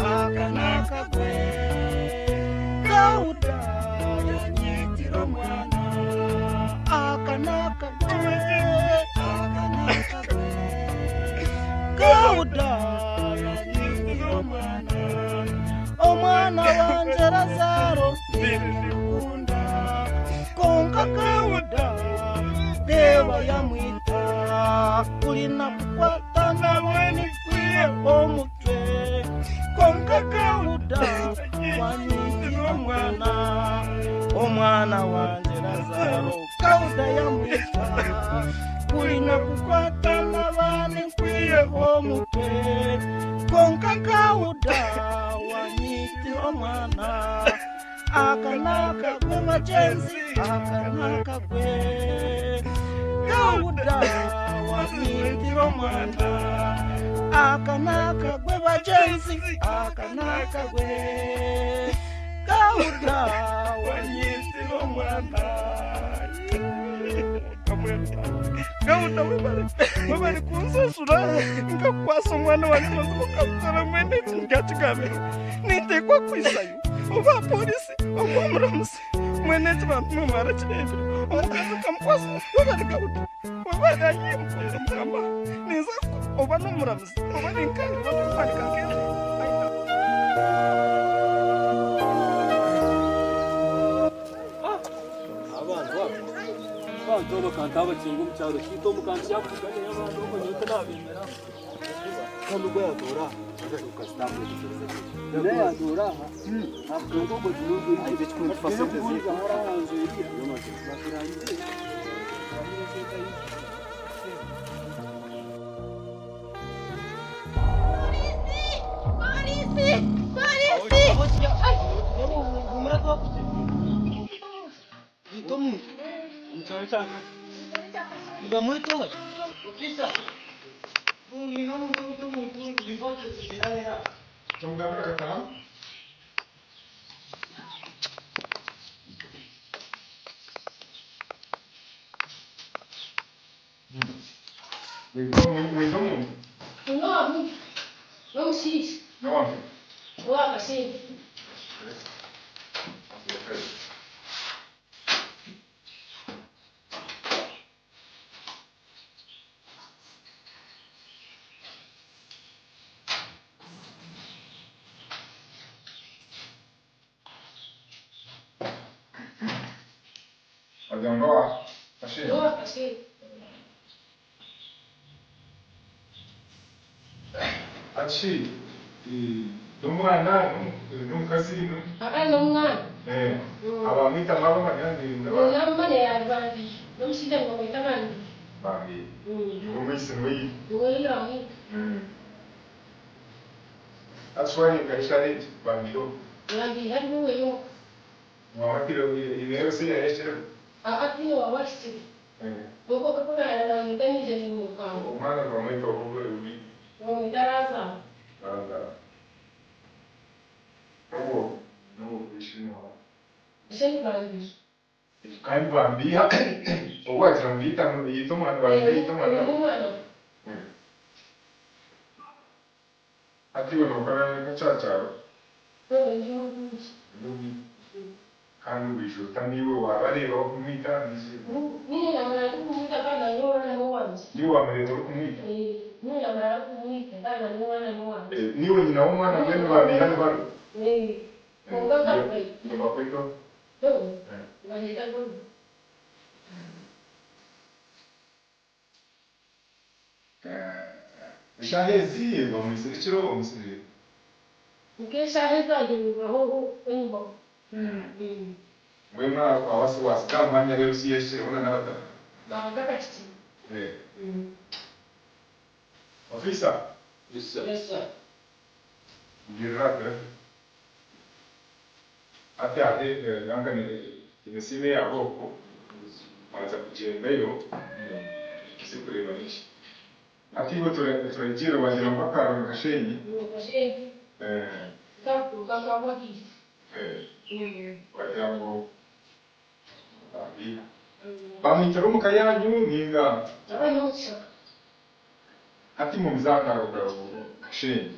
Akanaka gwe Gauda yanyitira mwana Akanaka gwe Gauda yanyitira mwana Omwana wanje Lazaro ndikunda Konka Gauda Deva yamwita Kulina kukwata naweni omutwe konka Gauda wanyitira omwana wanje Lazaro Gauda yamwita kulina kukwata nabane nkwiye omutwe konka Gauda wanyitira omwana akanaka gwe majenzi akanaka gwe Gauda wanyitira omwana akanaka gwe bajenzi akanaka gwe Gauda wanyitira omwana Gauda webali kunsasula nkakwasa omwana wange maze mukamutwala mwene ngakigabe nintekwa kwisayo oba polisi oba omuramusi mwene ekibantu mumara kirebire omukazi kamukwasa webali Gauda webali ayimukunza mukamba ninza oba n'omuramuzi oba ninkani batufalika nkeze abantu bakanta abakinga omukyalo kiito omukanti yakugane y'abantu omunyote nabemera kandi ubwo yatora naye yatora akantu ubwo kinuzu iri kikuntu tufase kuziga harahanze iriya bakirangiye Doa, assim. Doa, assim. Assim, dumwana, dumkasi, Nunga. abamita mama manyani, Nunga mane ya bandi. Dumsida ngomita bandi. bagi, gumisi nui. Nui rangi. That's why you guys started bagi do. Rangi hadu weyo. Mama kilo, you never see a hesher. Ati wa wasti. Boko kakuna na mtani je ni kwa. Umwana bamwita ubwo ubi. Ngo ndaraza. Nanda. No bishino. Shen bandi. Kandi bambia. Uwa tambita no yito mwana bambita mwana. Ati wono kana kachacha. Ndubi. Kandi bisho tamiwe wabareba kumwita nzi. Ni namara kumwita kana nyora no wanzi. Ni wamerero kumwita. Ni namara kumwita kana nyora no wanzi. Niwe nyina w'umwana mwene babihane baro. Konga kapai. Ni mapito. Wahita gogo. Shahezi bamuserikiro bamusirire. Ukesha heza ndio ho ngo. Mwema awasi wasika manya leo siyeshe ona nabata. Bagakati. Ofisa. Yes sir. Diraka. Ate nanga nimesime hapo. Anza kujiendeleo. Kisikule manishi. Ativo turejira wazira mpaka Kashenyi. Kashenyi. Kapu kakamwaki. Wajambo. Bamwitaro mu kayanyu ninga. Ati mu mzaka Kashenyi.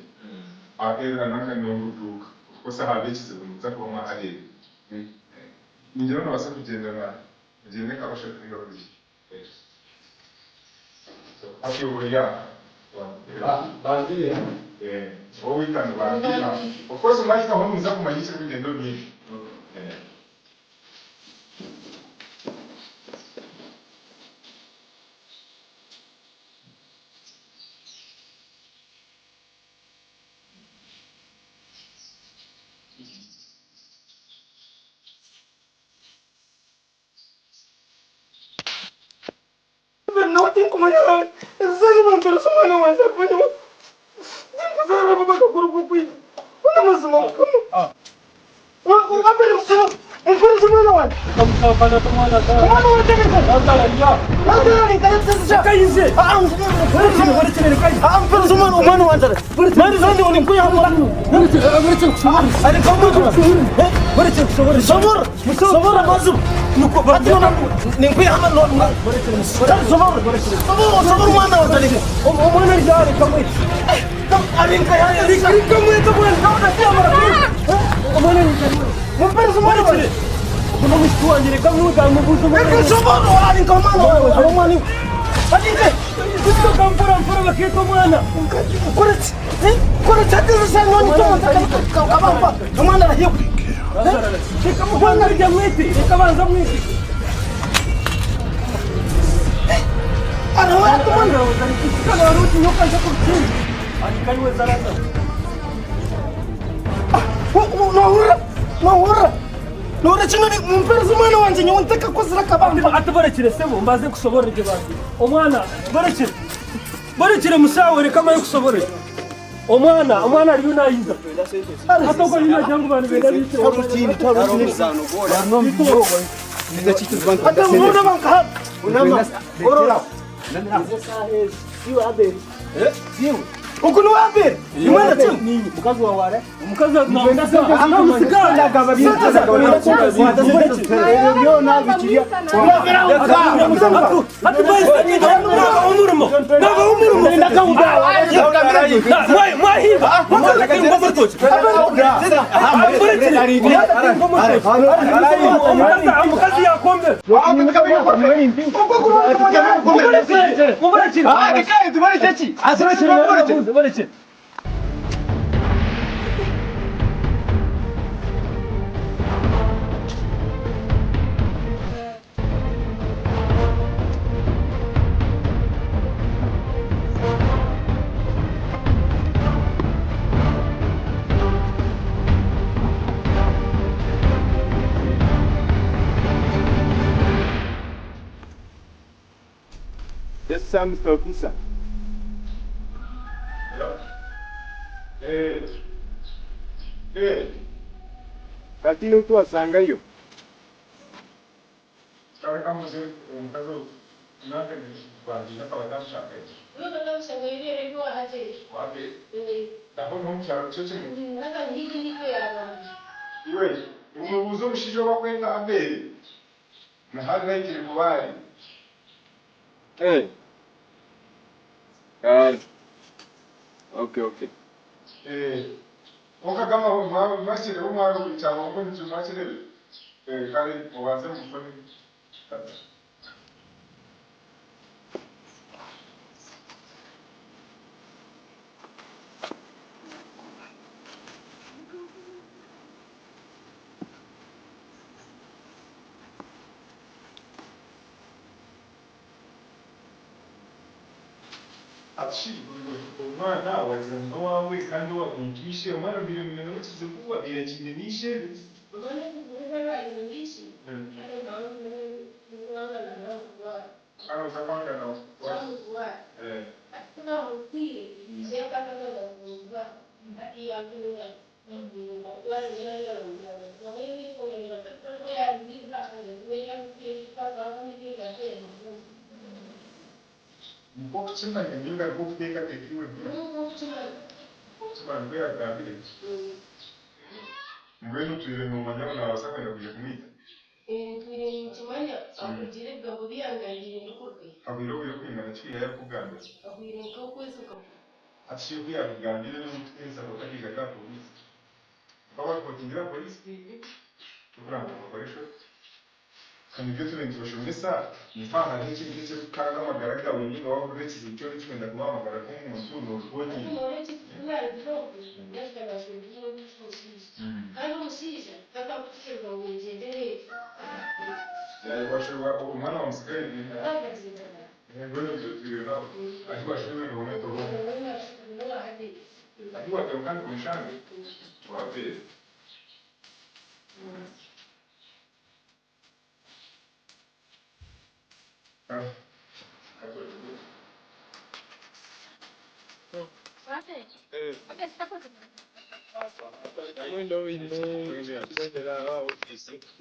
Akera nanga n'uruduka. Kosa habekize mu mzaka wa mahali. Nijoro nabasa kugendana. Ngende kabasha kwiga kuri. Ati ubuya. Bandire. Wowe kandi bandira. Of course umahita mu mzaka kumanyitse kugendo byinshi. Nothing kumanya. Sasa mtu somana wanza kwenye. Sasa baba kakuru kupi. Kuna msemo. Wapi msemo? Mfano somana wanza. Kama pala tomana. Tomana wanza kaka. Ndala ya. Ndala ni kaza sasa. Kaise. Mfano somana umana wanza. Mari zandi wani kuya hapo. Ari kama Sabor mazum. Nuko batona nimpi hamal lo. Sabor mana wanza ni. Mana jari kamai. Arin kaya ri kamai to bulan kau dah siapa orang. Mana ni kan. Mumpai semua ni. Belum mesti anjir kamu dah mumpu semua. Sabor arin kau mana. Abang mana. Adik ke. Itu kampur lagi tu mana. Kau cakap sesuatu ni tu kau apa? Kemana dah hidup? Kamu mana di jam itu? Kamu jam itu? Ada orang tu mana? Kalau orang tu nyokap cakap sini. Adik kau zaran tu. Nora cina ni mumper semana wanci nyon tak aku serak kabang. Atu bara cire semu, mbazem kusobor ni jebasi. Omana, bara cire musawari kama yuk sobor. Omana yuna yiza. Hata kwa yuna jangu bani bela yitu. Torutini. Barnom biyo. Nida chitu bantu. Hata muna bangka. Unama. Orora. Nana. Siu abe. Siu. Ukunu abe. Gimana tu? Mukazi wa wale. Mukazi wa na. Ana musikao. Yo na bichiria. Hatu basi ni na umurumo. Na umurumo. Ndaka udawa. Mahiba. Lakini ngoma tochi. Mukazi ya kombe. Yes, sir, Mr. Officer. Kati nutu asanga hiyo. Sawa kama mzee mkazo naka ne ba ji na kawai ta shaka yi Dole nan sai ne ne ruwa haje. wa be Eh. da ba mun shara cece Haka ni ni ko ya ba. iwe umubuzo mushijo bakwenga abere na hali ikiri kubari Okay. oka kama masire umara kuchama ngo nje masire kale mubanze mufone Achi, umwana wazana wawe kandi wamwigishe umwana biri mu bintu bikize kuba birakinishe Bana bana ni bisi. Ada bana bana na wa. ano kapanga no Wa. Na upi. Saya kata kata wa. Tadi aku ya. Lain ya. Nah ini kau yang kata ya di belakang. Yang kita kalau ini kata. Mpoku chima nyinga kufika tekiwe chima ngwe agabire ngwenu tuyire mu manyama na wasaka ya kuja kumita Twiri mchimanya akujire gabo byanganire ndukwe. abiro yo kwingana chiki ya kuganda Akwire ko kwesuka. ati yo ya kugandire n'umutenza bakagiga ka polisi baba kutingira polisi tukuranga bakoresha kandi ibyo turengeje mbesa mfana n'iki gice kanga amagara gawe nyine waba urekize icyo cyenda guhamagara nk'umuntu n'ubonye bashobora umwana wamusigaye ngwino tuyira ariko bashobora no momento ariko kandi kumshanga wapi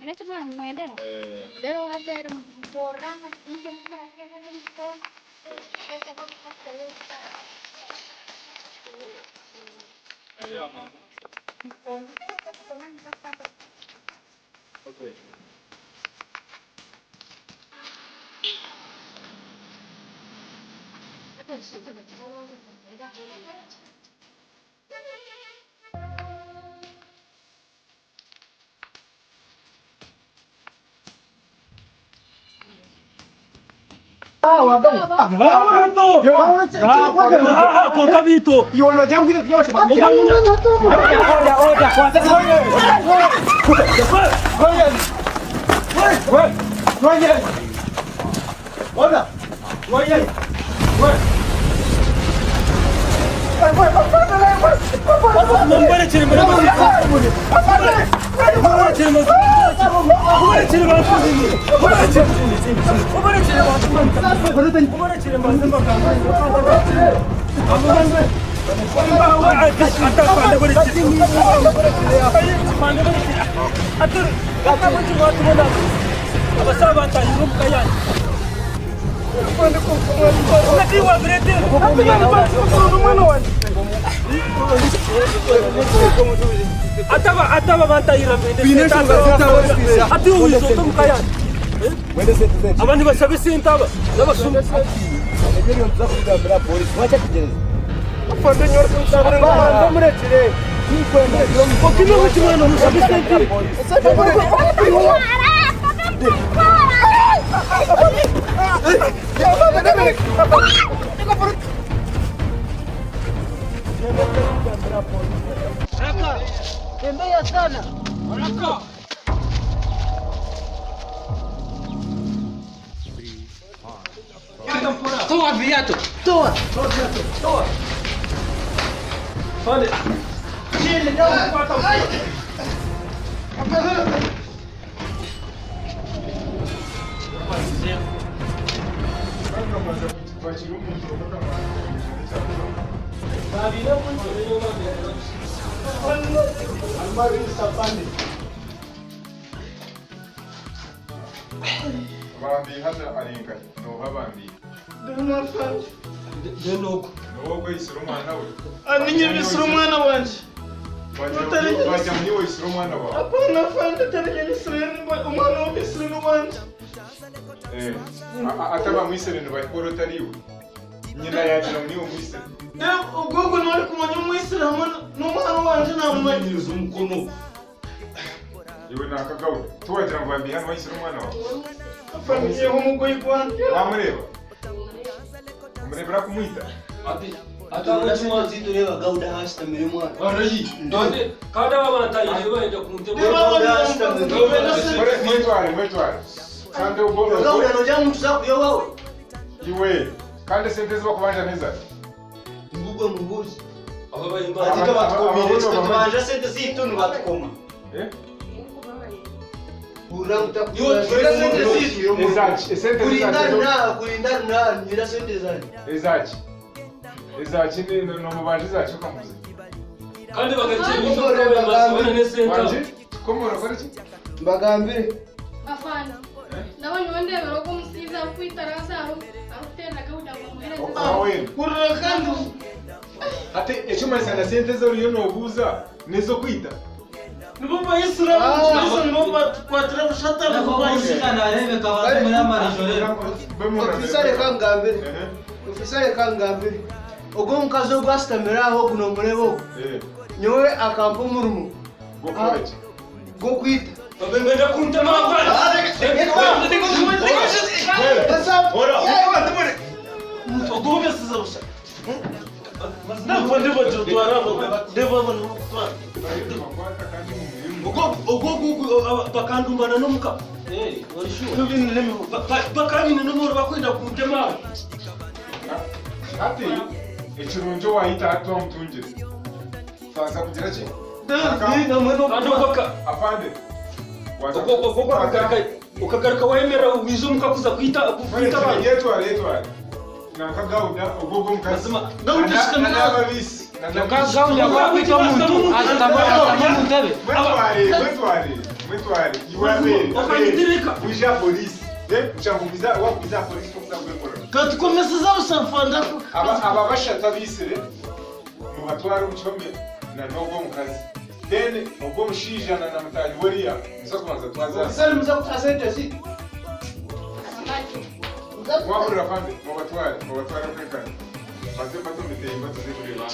Ini cuma main dia ada orang mungkin Ataba banta irambende. Ati uyizo tomukayana. Abandi bashabe sintaba. Nabashum. Nigeri nza kugambira polisi wacha kugereza. Afande nyor kumsabira ngamba murekire. Okino mukimwana mushabe sintaba. Tembea sana. Haraka. Toa viatu. Toa. Pale. Chini ndio kupata usi. Almari sapani. bambi hana arenga no habambi ndumafanje Denoko. no isiro mwana we aninye bisiro mwana wanje bajya muri we isiro mwana wawe apana fanje tarije bisiro umwana wo bisiro wanje ataba mwisere ntibakora tariwe nyina yagira muri uwo mwisere ubwo nari kumanya umwisire hamwe n'umwana wanje namumanyiriza umukono iwe nakagawe tuwagira ngo bambi hano isiro mwana wawe afaniye umugoyi gwanjye wamureba umurebera kumwita Atanga chimazi tureba gauda hasta mirimo. Arayi. None kada babatayije baje kumutema. mwetware kandi ubona Gauda no jamu tuzaku yo wawe. iwe kandi sente zo kubanja neza Ngubwo mubuzi. Aba bayimba. Atika batukomire tukabanja sente zitunu batukoma. Uranga Yo, sente zitunu. ezachi sente Kulinda na nyira sente zani. ezachi ni no mubanje zacu kamuze Kandi bagaciye ibyo basubira n'esenta. wanje komora kora iki Mbagambire. Afana. Ndabonye wendebera ko musiza kwitarasa arutenda gauda mu muhereza. awe kurira kandi ate ecuma sana sente zo riyo no buza nezo kwita nibumva yisira cyose nibumva twatira bushata Ofisare kangambire. Ofisare kangambire. Ogo mukazo gwastamira aho kuno murebo. Nyowe akampa umurumu. gokora iki Go kwita. Babengenda kuntema abana. Ogo besiza busha ndabona twara ndebona makwata kandi mu Ogo bakandumbana n'umuka. Warishuwa. Bakabine n'umuro bakwenda kuntema. ati ekirunjo wahita atwa mutungire faza kugira ki afande ukagaruka wemera wiza umukakuza kwita abantu yetware nakagauda ogogo mukazi n'ababisi mwetware iwabere wija polisi uchangumiza wakubiza polisi kuza kwekora katukomeseza busafanda aba bashata bisire mu batwara ubucome na nogo mukazi then ubwo mushijana na mutari wariya musakumanza twaza Sali muza kutasente si. wabura fande mu batwara kwekana baze batomete imbato zikureba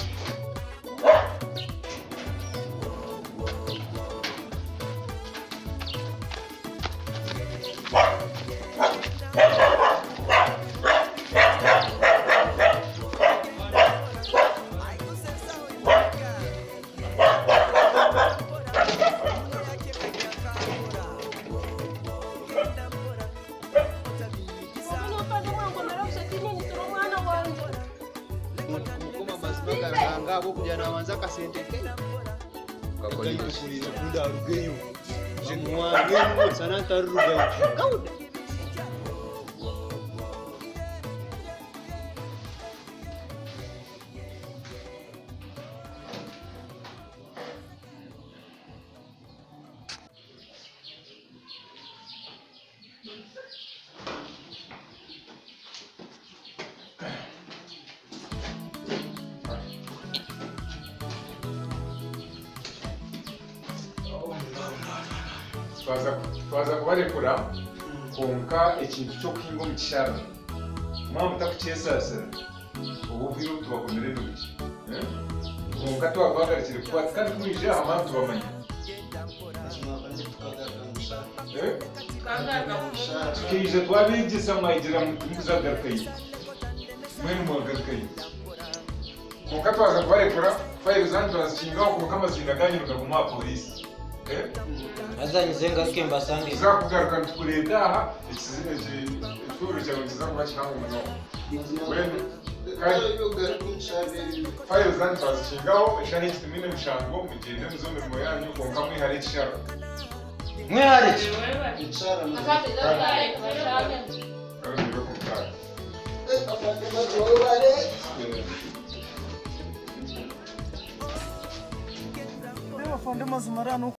Ngabo kujana wanza kasente ke. Kakoli kuliza kunda rugeyo. Jinwa ngene sana tarugeyo. Gauda. twaza kubarekura konka ekintu cyo kuhinga mu kishara mpamvu utakucyesasira ubu biro tubakomere n'ubuki konka twaguhagarikire kuba kandi twinjira hamwe tubamanye tukije twabigisa mwayigira muzagaruka yi mwene muhagaruka yi konka twaza kubarekura fayiro zandi turazishingaho konka amazinga ganyu bikaguma polisi azanyizenga kemba sangi zakugaruka tukureta aha ekituro cyawe kizakuba kiranga umunwa wene fayiro zandi twazishingaho eshari ekitumine mushango mugende muzo mirimo yanyu konka mwihare ekishara mwihare Akati zabaye kubashaka. abazira kumutara Leo afande mazima rano